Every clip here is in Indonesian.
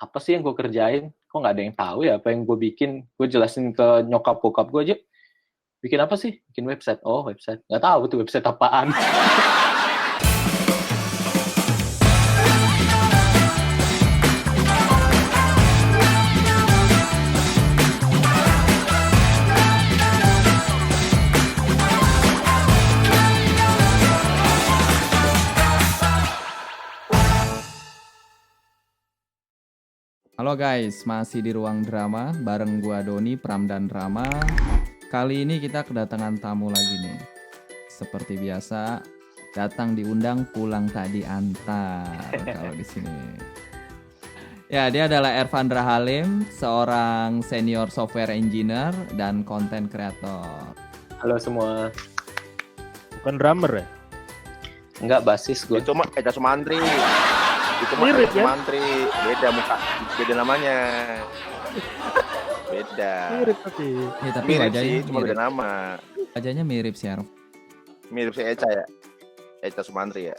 apa sih yang gue kerjain? Kok nggak ada yang tahu ya apa yang gue bikin? Gue jelasin ke nyokap bokap gue aja, bikin apa sih? Bikin website. Oh, website. Nggak tahu tuh website apaan. Halo guys, masih di Ruang Drama bareng gua Doni, Pram dan Rama. Kali ini kita kedatangan tamu lagi nih. Seperti biasa, datang diundang pulang tak diantar kalau di sini. Ya, dia adalah Ervandra Halim, seorang senior software engineer dan content creator. Halo semua. Bukan drummer ya? Enggak, basis gue. Itu mah Eca Sumantri. Itu mah Mirip, Eca ya? Sumantri. Beda muka, beda namanya. Beda. Mirip tapi. Ya, tapi Mirip wajahnya sih, cuma mirip. beda nama. Wajahnya mirip sih, Erv. Mirip si Eca ya. Eca Sumantri ya.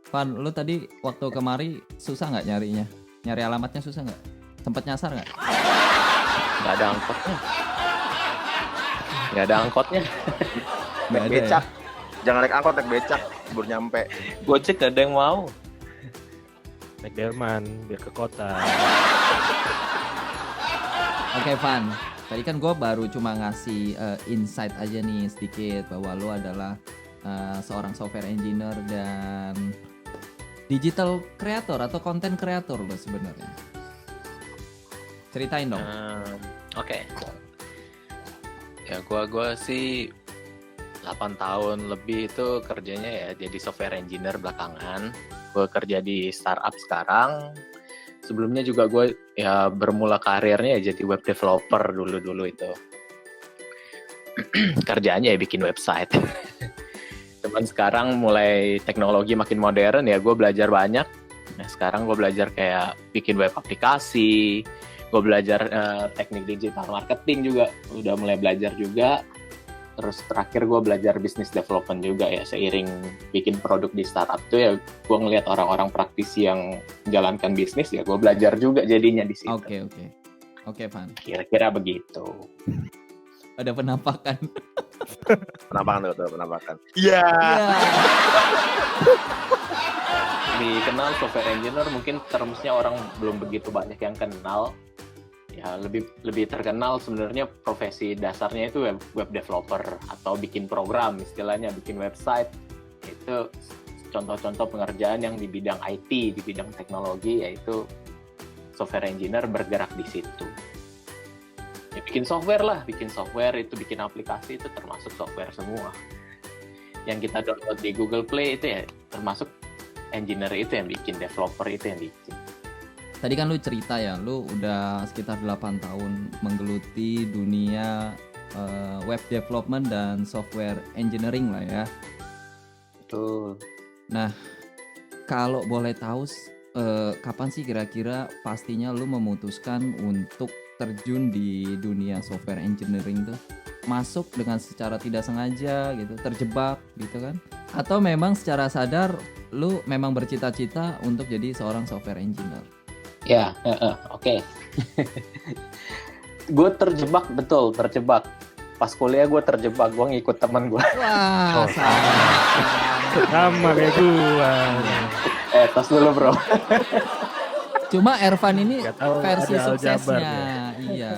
Van, lu tadi waktu kemari susah nggak nyarinya? Nyari alamatnya susah nggak? Sempet nyasar nggak? Nggak ada angkotnya. Nggak ada angkotnya. Nggak Naik ada becak. ya? Jangan naik angkot, naik becak. Baru nyampe. Gojek nggak ada yang mau. Naik delman biar ke kota. Oke Van, tadi kan gue baru cuma ngasih insight aja nih sedikit bahwa lo adalah seorang software engineer dan digital creator atau content creator lo sebenarnya. Ceritain dong. Oke. Ya gua sih 8 tahun lebih itu kerjanya ya jadi software engineer belakangan. Gue kerja di startup sekarang. Sebelumnya juga gue ya bermula karirnya ya jadi web developer dulu itu. Kerjaannya ya bikin website. Cuman sekarang mulai teknologi makin modern ya gue belajar banyak. Nah sekarang gue belajar kayak bikin web aplikasi. Gue belajar teknik digital marketing juga. Udah mulai belajar juga. Terus terakhir gue belajar business development juga ya, seiring bikin produk di startup tuh ya gue ngelihat orang-orang praktisi yang menjalankan bisnis ya gue belajar juga jadinya di situ. Oke Van. Kira-kira begitu. Ada penampakan. Penampakan. Iya. Dikenal software engineer mungkin termsnya orang belum begitu banyak yang kenal. Ya lebih terkenal sebenarnya profesi dasarnya itu web developer atau bikin program, istilahnya bikin website. Itu contoh-contoh pengerjaan yang di bidang IT, di bidang teknologi, yaitu software engineer bergerak di situ. Ya bikin software itu bikin aplikasi itu termasuk software semua. Yang kita download di Google Play itu ya termasuk engineer itu yang bikin, developer itu yang bikin. Tadi kan lu cerita ya, lu udah sekitar 8 tahun menggeluti dunia web development dan software engineering lah ya. Betul. Nah, kalau boleh tahu kapan sih kira-kira pastinya lu memutuskan untuk terjun di dunia software engineering tuh? Masuk dengan secara tidak sengaja gitu, terjebak gitu kan? Atau memang secara sadar lu memang bercita-cita untuk jadi seorang software engineer? Ya, oke. Gue terjebak. Pas kuliah gue terjebak, gue ngikut teman gue. Wah, Sama kayak gua. Tas dulu bro. Cuma Ervan ini Nggak tahu versi ada suksesnya, aljabar iya.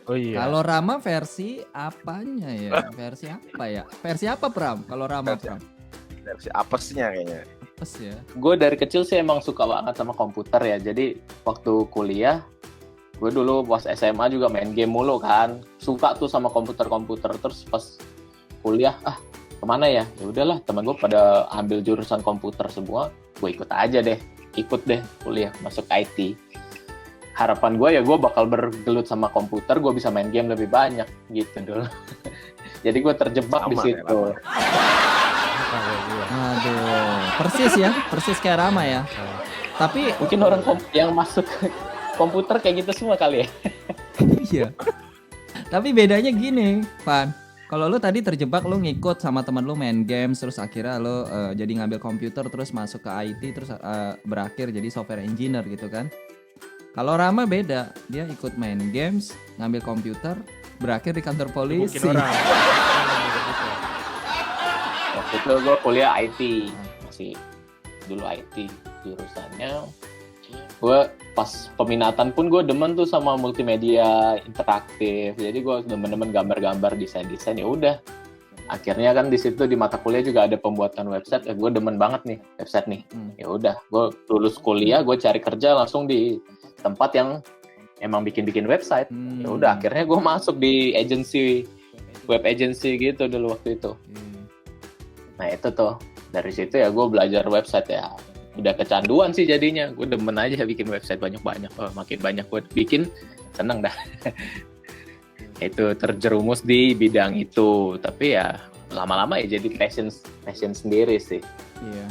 Oh iya. Kalau Rama versi apanya ya? Versi apa ya? Versi apa Pram? Kalau Rama Pram? Versi apesnya kayaknya. Apes ya. Gue dari kecil sih emang suka banget sama komputer ya. Jadi waktu kuliah, gue dulu pas SMA juga main game mulu kan. Suka tuh sama komputer. Terus pas kuliah, kemana ya? Ya udahlah, teman gue pada ambil jurusan komputer semua. Gue ikut deh kuliah masuk IT. Harapan gue ya gue bakal bergelut sama komputer, gue bisa main game lebih banyak gitu dulu. Jadi gue terjebak di situ. Aduh, persis kayak Rama ya. Tapi Mungkin orang yang masuk komputer kayak gitu semua kali ya. iya. Tapi bedanya gini, Van. Kalau lu tadi terjebak, lu ngikut sama teman lu main games, terus akhirnya lu jadi ngambil komputer, terus masuk ke IT, terus berakhir jadi software engineer gitu kan. Kalau Rama beda, dia ikut main games, ngambil komputer, berakhir di kantor polisi. Mungkin orang. Waktu itu gue kuliah IT, masih dulu IT jurusannya. Gue pas peminatan pun gue demen tuh sama multimedia interaktif. Jadi gue demen-demen gambar-gambar, desain-desain. Ya udah. Akhirnya kan di situ di mata kuliah juga ada pembuatan website. Gue demen banget nih website nih. Ya udah, gue lulus kuliah, gue cari kerja langsung di tempat yang emang bikin-bikin website. Ya udah, akhirnya gue masuk di agency, web agency gitu dulu waktu itu. Nah itu tuh, dari situ ya gue belajar website ya. Udah kecanduan sih jadinya. Gue demen aja bikin website banyak-banyak. Oh, makin banyak gue bikin, seneng dah. Itu terjerumus di bidang itu. Tapi ya lama-lama ya jadi passion sendiri sih. Iya.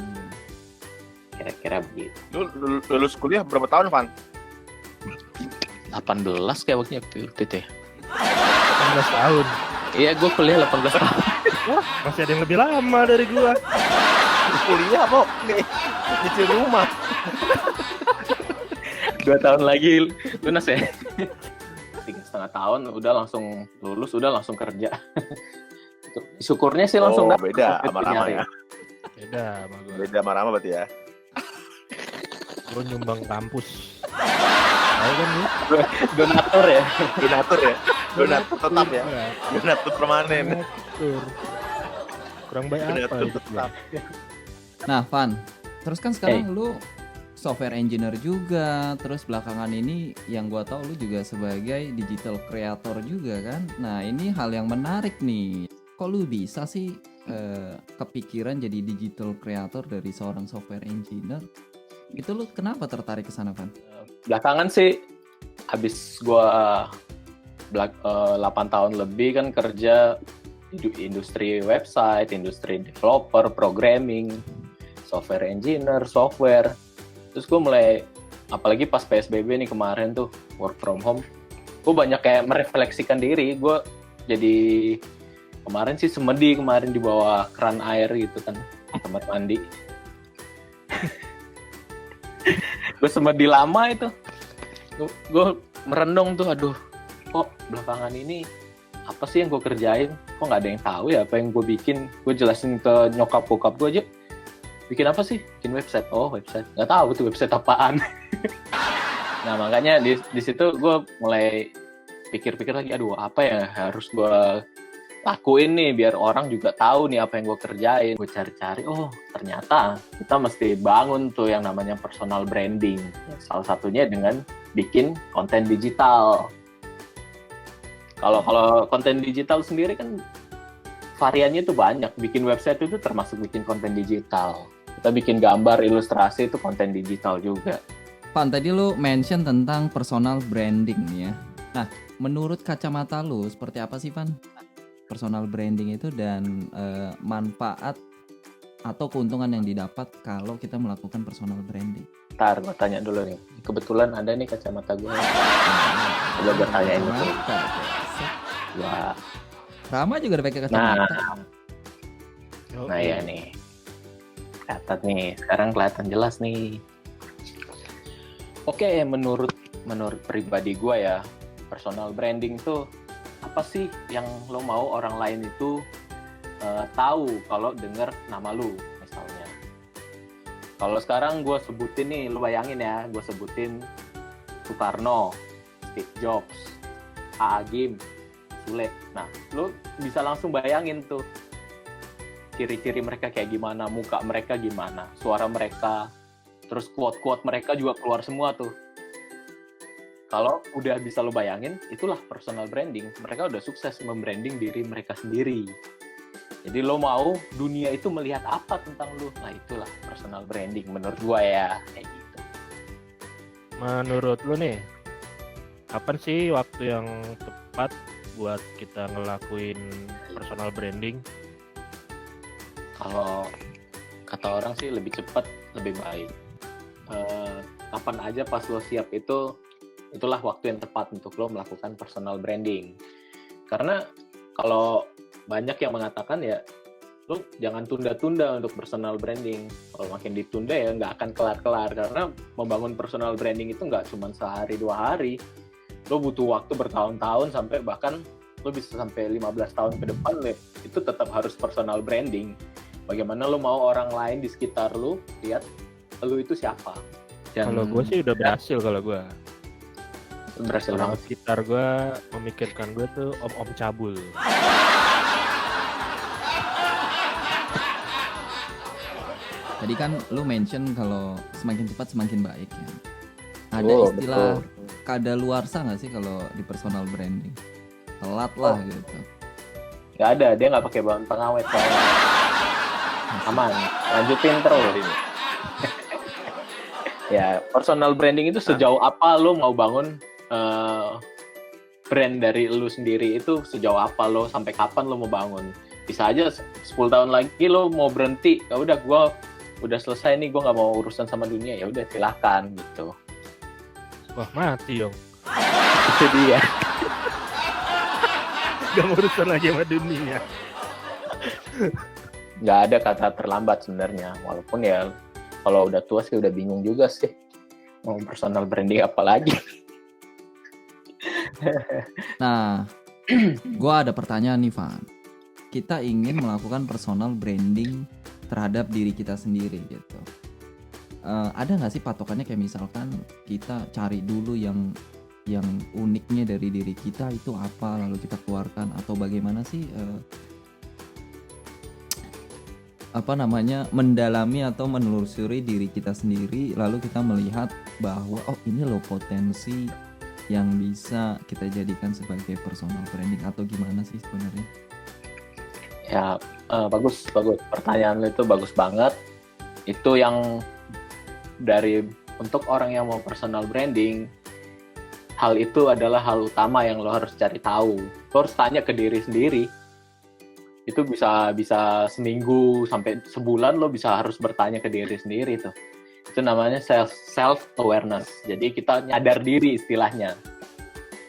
Kira-kira begitu. Lu lulus kuliah berapa tahun, Van? 18 kayak waktu itu ya. 18 tahun. Iya, gue kuliah 18 tahun. Wah, masih ada yang lebih lama dari gua. Kuliah, Bo. Nih, di rumah. 2 tahun lagi lunas ya. 3,5 tahun udah langsung lulus, udah langsung kerja. Syukurnya sih langsung dapet. Beda sama Rama ya. Beda sama gua. Beda sama Rama berarti ya. Gua nyumbang kampus. Tahu kan lu? Donatur ya. Donatur ya. Donatur tetap ya. Donatur permanen. Donatur. Kurang baik apa Donatur hidup gua? tetap. Nah, Van, terus kan sekarang lu software engineer juga, terus belakangan ini yang gua tahu lu juga sebagai digital creator juga kan. Nah, ini hal yang menarik nih. Kok lu bisa sih kepikiran jadi digital creator dari seorang software engineer? Itu lu kenapa tertarik ke sana, Van? Belakangan sih habis gua 8 tahun lebih kan kerja di industri website, industri developer, programming, software engineer, software. Terus gue mulai, apalagi pas PSBB nih kemarin tuh, work from home, gue banyak kayak merefleksikan diri. Gue jadi, kemarin sih semedi kemarin di bawah keran air gitu kan, tempat mandi. Gue semedi lama itu. Gue merenung tuh, aduh, kok belakangan ini apa sih yang gue kerjain? Kok nggak ada yang tahu ya apa yang gue bikin? Gue jelasin ke nyokap bokap gue aja. Bikin apa sih? Bikin website. Oh, website. Nggak tahu tuh website apaan. Nah, makanya di situ gue mulai pikir-pikir lagi, aduh, apa ya harus gue lakuin nih biar orang juga tahu nih apa yang gue kerjain. Gue cari-cari, oh, ternyata kita mesti bangun tuh yang namanya personal branding. Salah satunya dengan bikin konten digital. Kalau konten digital sendiri kan variannya tuh banyak. Bikin website itu termasuk bikin konten digital. Kita bikin gambar, ilustrasi itu konten digital juga. Van, tadi lu mention tentang personal branding nih ya. Nah, menurut kacamata lu seperti apa sih, Van? Personal branding itu dan manfaat atau keuntungan yang didapat kalau kita melakukan personal branding. Ntar gue tanya dulu nih. Kebetulan ada nih kacamata gue. Coba gue tanyain dulu. Wah. Rama juga udah pakai kacamata. Nah ya nih. Kelihatan nih. Sekarang kelihatan jelas nih. Oke, menurut pribadi gue ya, personal branding tuh apa sih yang lo mau orang lain itu tahu kalau denger nama lo misalnya. Kalau sekarang gue sebutin nih, lo bayangin ya, gue sebutin Soekarno, Steve Jobs, A.A. Gim, Sule. Nah, lo bisa langsung bayangin tuh ciri-ciri mereka kayak gimana, muka mereka gimana, suara mereka, terus quote-quote mereka juga keluar semua tuh. Kalau udah bisa lo bayangin, itulah personal branding. Mereka udah sukses membranding diri mereka sendiri. Jadi lo mau dunia itu melihat apa tentang lo? Nah itulah personal branding menurut gua ya, kayak gitu. Menurut lu nih, kapan sih waktu yang tepat buat kita ngelakuin personal branding? Kalau kata orang sih lebih cepat, lebih baik. Kapan aja pas lo siap itulah waktu yang tepat untuk lo melakukan personal branding. Karena kalau banyak yang mengatakan ya lo jangan tunda-tunda untuk personal branding. Kalau makin ditunda ya nggak akan kelar-kelar, karena membangun personal branding itu nggak cuma sehari 2 hari. Lo butuh waktu bertahun-tahun, sampai bahkan lo bisa sampai 15 tahun ke depan itu tetap harus personal branding. Bagaimana lo mau orang lain di sekitar lo lihat lo itu siapa. Kalau gue sih udah berhasil. Kalau gue Berhasil orang banget. sekitar gue memikirkan gue tuh om cabul. Tadi kan lu mention kalau semakin cepat semakin baik ya. Ada Oh, istilah betul. kadaluarsa nggak sih kalau di personal branding? Telat lah gitu. Nggak ada, dia nggak pakai bahan pengawet soalnya. Aman, lanjutin terus. Ya, personal branding itu sejauh apa lo mau bangun brand dari lo sendiri, itu sejauh apa lo, sampai kapan lo mau bangun. Bisa aja 10 tahun lagi lo mau berhenti, ya udah gue udah selesai nih, gue nggak mau urusan sama dunia, ya udah silahkan gitu. Wah mati dong. Itu dia. Gak mau urusan lagi sama dunia. Nggak ada kata terlambat sebenarnya, walaupun ya kalau udah tua sih udah bingung juga sih mau personal branding apa lagi. Nah, gua ada pertanyaan nih, Van. Kita ingin melakukan personal branding terhadap diri kita sendiri gitu. Ada nggak sih patokannya, kayak misalkan kita cari dulu yang uniknya dari diri kita itu apa, lalu kita keluarkan, atau bagaimana sih mendalami atau menelusuri diri kita sendiri, lalu kita melihat bahwa oh ini loh potensi yang bisa kita jadikan sebagai personal branding, atau gimana sih sebenarnya? Ya, bagus. Pertanyaan lo itu bagus banget. Itu yang untuk orang yang mau personal branding, hal itu adalah hal utama yang lo harus cari tahu. Lo harus tanya ke diri sendiri. Itu bisa seminggu sampai sebulan lo harus bertanya ke diri sendiri tuh. Itu namanya self awareness. Jadi kita nyadar diri istilahnya.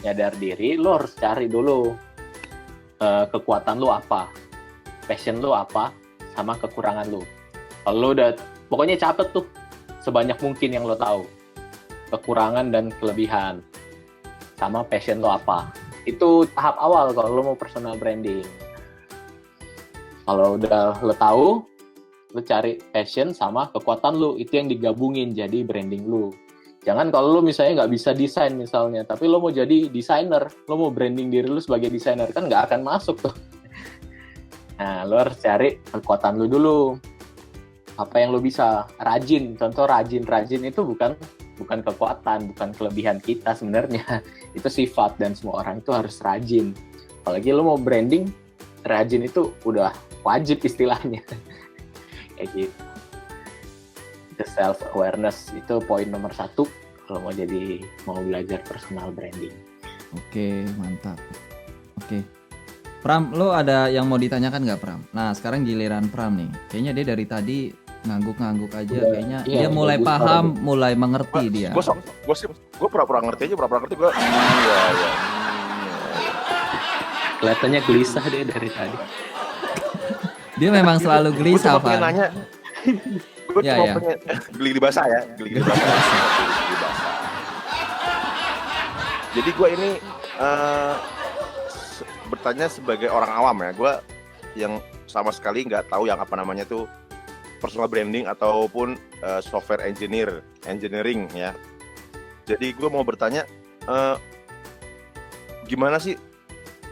Nyadar diri, lo harus cari dulu kekuatan lo apa, passion lo apa, sama kekurangan lo. Kalau lo udah, pokoknya catat tuh sebanyak mungkin yang lo tahu, kekurangan dan kelebihan, sama passion lo apa. Itu tahap awal kalau lo mau personal branding. Kalau udah lo tahu, lo cari passion sama kekuatan lo, itu yang digabungin jadi branding lo. Jangan kalau lo misalnya nggak bisa desain misalnya, tapi lo mau jadi desainer, lo mau branding diri lo sebagai desainer, kan nggak akan masuk tuh. Nah, lo harus cari kekuatan lo dulu. Apa yang lo bisa? Rajin. Contoh rajin itu bukan kekuatan, bukan kelebihan kita sebenarnya. Itu sifat, dan semua orang itu harus rajin. Apalagi lo mau branding, rajin itu udah wajib istilahnya. Kayak gitu. The self awareness itu poin nomor 1 kalau mau belajar personal branding. Oke, mantap. Oke, Pram, lo ada yang mau ditanyakan nggak, Pram? Nah, sekarang giliran Pram nih. Kayaknya dia dari tadi ngangguk-ngangguk aja. Udah, Kayaknya iya, dia mulai udah paham, mulai mengerti dia. Gue pura-pura ngerti aja, pura-pura ngerti gue. Iya. Kelihatannya gelisah dia dari tadi. Dia memang selalu Gue gelisah, cuma pengen Van. nanya. Gue Ya, cuma ya. pengen geli di basah ya, geli di basah. Jadi gue ini bertanya sebagai orang awam ya. Gue yang sama sekali nggak tahu yang apa namanya tuh personal branding ataupun software engineering ya. Jadi gue mau bertanya gimana sih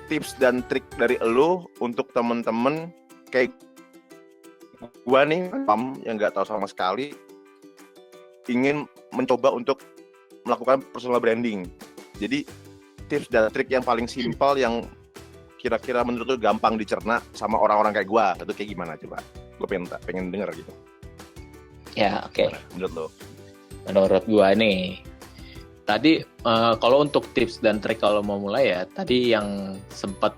tips dan trik dari elo untuk temen-temen kayak gue nih yang nggak tahu sama sekali ingin mencoba untuk melakukan personal branding. Jadi tips dan trik yang paling simpel yang kira-kira menurut lu gampang dicerna sama orang-orang kayak gue, itu kayak gimana coba? Gue pengen denger gitu. Ya, oke. Menurut lo? Menurut gua nih, tadi kalau untuk tips dan trik kalau mau mulai ya, tadi yang sempat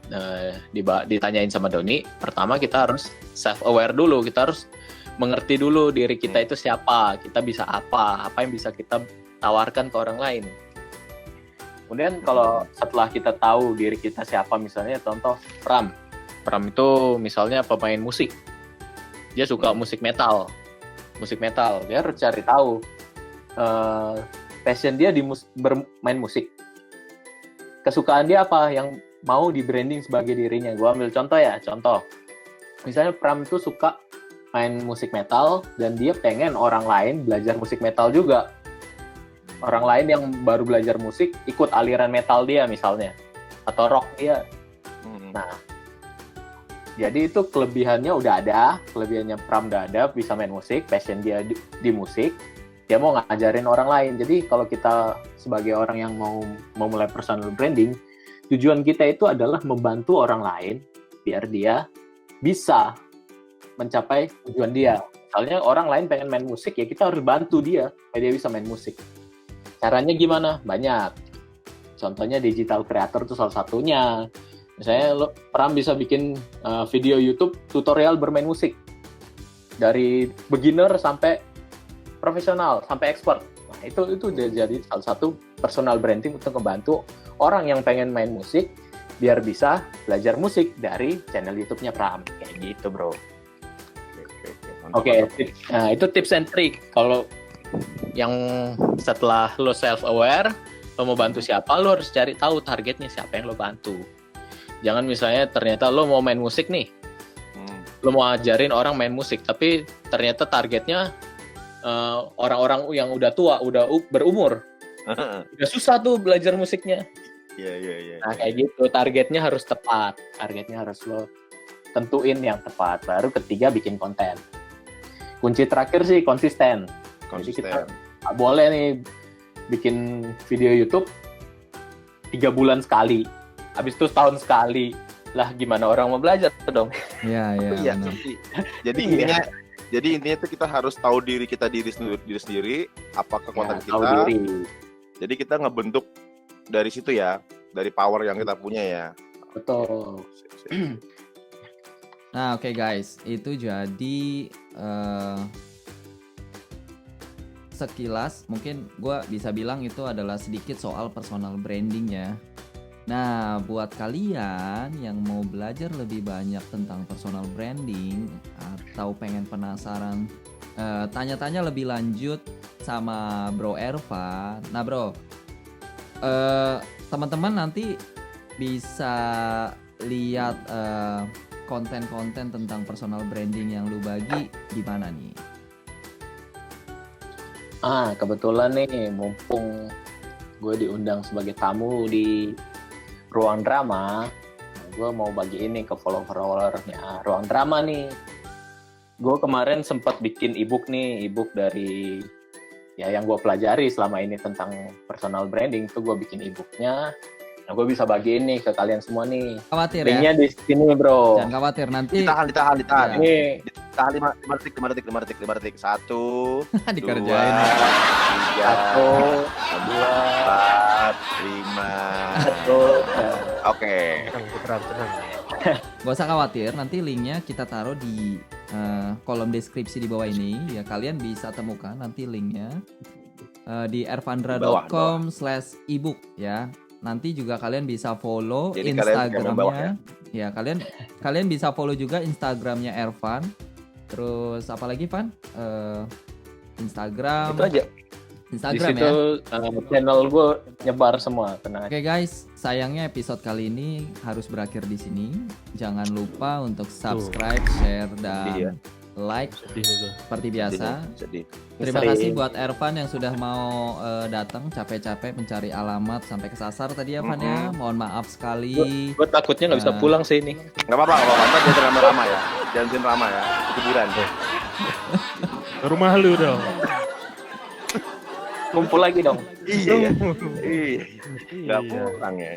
ditanyain sama Doni, pertama kita harus self-aware dulu, kita harus mengerti dulu diri kita itu siapa, kita bisa apa yang bisa kita tawarkan ke orang lain. Kemudian kalau setelah kita tahu diri kita siapa, misalnya contoh Pram itu misalnya pemain musik, dia suka musik metal. Dia harus cari tahu passion dia di bermain musik. Kesukaan dia apa yang mau di branding sebagai dirinya. Gua ambil contoh. Misalnya Pram tuh suka main musik metal dan dia pengen orang lain belajar musik metal juga. Orang lain yang baru belajar musik ikut aliran metal dia misalnya atau rock dia. Nah, jadi itu kelebihannya udah ada, kelebihannya Pram udah ada, bisa main musik, passion dia di musik, dia mau ngajarin orang lain. Jadi kalau kita sebagai orang yang mau memulai personal branding, tujuan kita itu adalah membantu orang lain biar dia bisa mencapai tujuan dia. Misalnya orang lain pengen main musik, ya kita harus bantu dia supaya dia bisa main musik. Caranya gimana? Banyak. Contohnya digital creator itu salah satunya. Misalnya Pram bisa bikin video YouTube tutorial bermain musik. Dari beginner sampai profesional, sampai expert. Nah, itu jadi salah satu personal branding untuk membantu orang yang pengen main musik biar bisa belajar musik dari channel YouTube-nya Pram. Kayak gitu, bro. Oke, nah itu tips and trick. Kalau yang setelah lo self-aware, lo mau bantu siapa, lo harus cari tahu targetnya siapa yang lo bantu. Jangan misalnya ternyata lo mau main musik nih, lo mau ajarin orang main musik, tapi ternyata targetnya orang-orang yang udah tua, udah berumur, udah susah tuh belajar musiknya. Iya. Nah kayak gitu, targetnya harus tepat, targetnya harus lo tentuin yang tepat. Baru ketiga bikin konten. Kunci terakhir sih konsisten. Jadi kita nggak boleh nih bikin video YouTube 3 bulan sekali, habis itu setahun sekali. Lah gimana orang mau belajar tuh dong? Iya. Jadi intinya itu kita harus tahu diri sendiri, apa kekuatan kita. Tahu diri. Jadi kita ngebentuk dari situ ya, dari power yang kita punya ya. Betul. Nah, oke guys, itu jadi sekilas mungkin gue bisa bilang itu adalah sedikit soal personal branding ya. Nah, buat kalian yang mau belajar lebih banyak tentang personal branding atau pengen penasaran, tanya-tanya lebih lanjut sama Bro Ervan. Nah bro, teman-teman nanti bisa lihat konten-konten tentang personal branding yang lu bagi di mana nih? Kebetulan nih, mumpung gue diundang sebagai tamu di Ruang Drama, gue mau bagi ini ke follower-followernya Ruang Drama nih. Gue kemarin sempat bikin ebook dari ya yang gue pelajari selama ini tentang personal branding. Itu gue bikin ebooknya. Nah, gue bisa bagi ini ke kalian semua nih. Khawatir linknya ya? Di sini bro. Jangan khawatir nanti. Ditahan. Ya. Ini Ditahan 5 detik. 1, 2, dikerjain. 3, 4, 5. Oke. Tenang. Gak usah khawatir, nanti linknya kita taruh di kolom deskripsi di bawah ini. Ya kalian bisa temukan nanti linknya di ervandra.com/ebook ya. Nanti juga kalian bisa follow Jadi Instagramnya. Ya kalian bisa follow juga Instagramnya Ervan. Terus apalagi Van? Instagram. itu aja. Instagram di situ, ya. Channel gue nyebar semua. Tenang. Oke guys, sayangnya episode kali ini harus berakhir di sini. Jangan lupa untuk subscribe, share, dan like Sedih nih gue. seperti biasa. Sedih. Terima Sering. kasih buat Ervan yang sudah mau datang capek-capek mencari alamat sampai kesasar tadi ya Van ya. Mohon maaf sekali. Gue takutnya nggak bisa pulang sih ini. Nggak apa-apa. Ntar jangan rama-rama ya. Jangan rama ya. Kuburan tuh. Rumah lu dong. Ngumpul lagi dong. Iya. Nggak Iya. pulang ya.